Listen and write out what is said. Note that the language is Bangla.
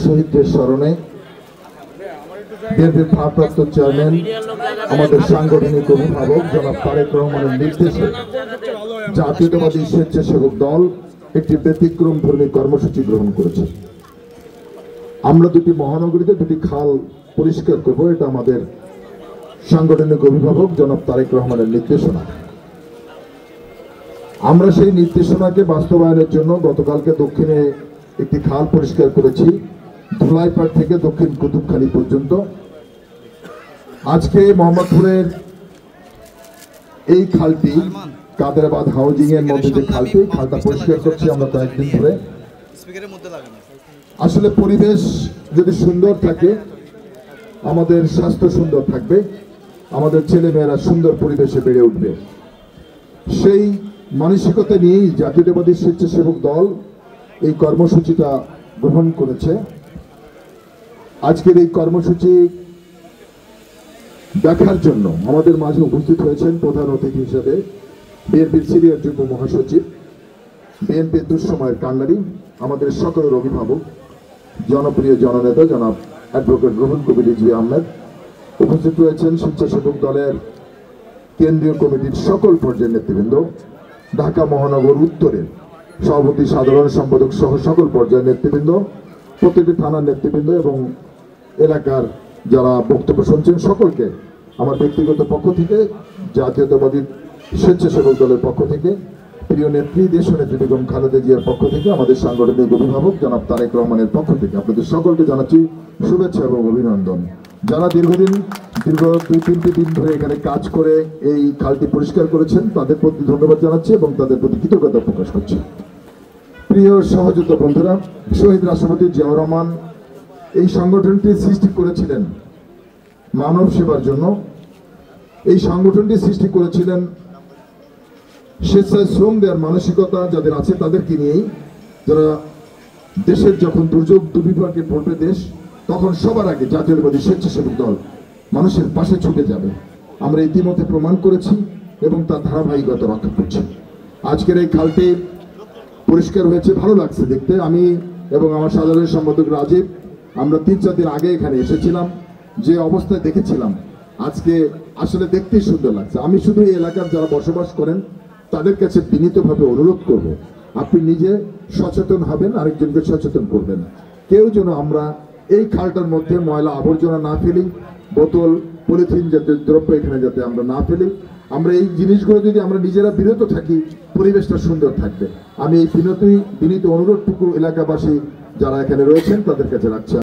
শহীদদের স্মরণে বিএনপির ভারপ্রাপ্ত চেয়ারম্যান আমাদের সাংগঠনিক অভিভাবক জনাব তারেক রহমানের নির্দেশে জাতীয়তাবাদী স্বেচ্ছাসেবক দল একটি ব্যতিক্রমধর্মী কর্মসূচি গ্রহণ করেছে। আমরা দুটি মহানগরীতে দুটি খাল পরিষ্কার করব, এটা আমাদের সাংগঠনিক অভিভাবক জনাব তারেক রহমানের নির্দেশনা। আমরা সেই নির্দেশনাকে বাস্তবায়নের জন্য গতকালকে দক্ষিণে একটি খাল পরিষ্কার করেছি, ধুলাইপাড় থেকে দক্ষিণ কুতুবখালী পর্যন্ত। আজকে মোহাম্মদপুরের এই খালটি কাদেরাবাদ হাউজিং এর মধ্যে যে খালটা পরিষ্কার করছি আমরা কয়েকদিন ধরে। আসলে পরিবেশ যদি সুন্দর থাকে, আমাদের স্বাস্থ্য সুন্দর থাকবে, আমাদের ছেলেমেয়েরা সুন্দর পরিবেশে বেড়ে উঠবে। সেই মানসিকতা নিয়েই জাতীয়তাবাদী স্বেচ্ছাসেবক দল এই কর্মসূচিটা গ্রহণ করেছে। আজকের এই কর্মসূচি দেখার জন্য আমাদের মাঝে উপস্থিত হয়েছেন প্রধান অতিথি হিসেবে বিএনপির সিনিয়র যুগ্ম মহাসচিব, বিএনপির দুঃসময়ের কান্ডারি, আমাদের সকলের অভিভাবক, জনপ্রিয় জননেতা জনাব অ্যাডভোকেট রুহুল কবির রিজভী আহমেদ। উপস্থিত রয়েছেন স্বেচ্ছাসেবক দলের কেন্দ্রীয় কমিটির সকল পর্যায়ের নেতৃবৃন্দ, ঢাকা মহানগর উত্তরের সভাপতি, সাধারণ সম্পাদক সহ সকল পর্যায়ের নেতৃবৃন্দ, প্রতিটি থানার নেতৃবৃন্দ এবং এলাকার যারা বক্তব্য শুনছেন সকলকে আমার ব্যক্তিগত পক্ষ থেকে, জাতীয়তাবাদী স্বেচ্ছাসেবক দলের পক্ষ থেকে, প্রিয় নেত্রী দেশনেত্রী বেগম খালেদা জিয়ার পক্ষ থেকে, আমাদের সাংগঠনিক অভিভাবক জনাব তারেক রহমানের পক্ষ থেকে আপনাদের সকলকে জানাচ্ছি শুভেচ্ছা এবং অভিনন্দন। যারা দীর্ঘ 2-3টি দিন ধরে এখানে কাজ করে এই খালটি পরিষ্কার করেছেন তাদের প্রতি ধন্যবাদ জানাচ্ছি এবং তাদের প্রতি কৃতজ্ঞতা প্রকাশ করছি। প্রিয় সহযোদ্ধা বন্ধুরা, শহীদ রাষ্ট্রপতি জিয়াউর রহমান এই সংগঠনটি সৃষ্টি করেছিলেন মানব সেবার জন্য। এই সংগঠনটি সৃষ্টি করেছিলেন স্বেচ্ছায় শ্রম দেওয়ার মানসিকতা যাদের আছে তাদেরকে নিয়েই, যারা দেশের যখন দুর্যোগ দুর্বিপাকে পড়বে দেশ, তখন সবার আগে জাতীয়তাবাদী স্বেচ্ছাসেবক দল মানুষের পাশে ছুটে যাবে। আমরা ইতিমধ্যে প্রমাণ করেছি এবং তার ধারাবাহিকতা রক্ষা করছি। আজকের এই খালটি পরিষ্কার হয়েছে, ভালো লাগছে দেখতে। আমি এবং আমার সাধারণ সম্পাদক রাজীব আমরা 3-4 দিন আগে এখানে এসেছিলাম, যে অবস্থায় দেখেছিলাম আজকে আসলে দেখতেই সুন্দর লাগছে। আমি শুধু এই এলাকার যারা বসবাস করেন তাদের কাছে বিনীতভাবে অনুরোধ করব, আপনি নিজে সচেতন হবেন, আরেকজনকে সচেতন করবেন। কেউ যেন আমরা এই খালটার মধ্যে ময়লা আবর্জনা না ফেলি, বোতল পলিথিন জাতীয় দ্রব্য এখানে যাতে আমরা না ফেলি। আমরা এই জিনিসগুলো যদি আমরা নিজেরা বিরত থাকি, পরিবেশটা সুন্দর থাকবে। আমি এই বিনীত অনুরোধটুকু এলাকাবাসী যারা এখানে রয়েছেন তাদের কাছে রাখছি।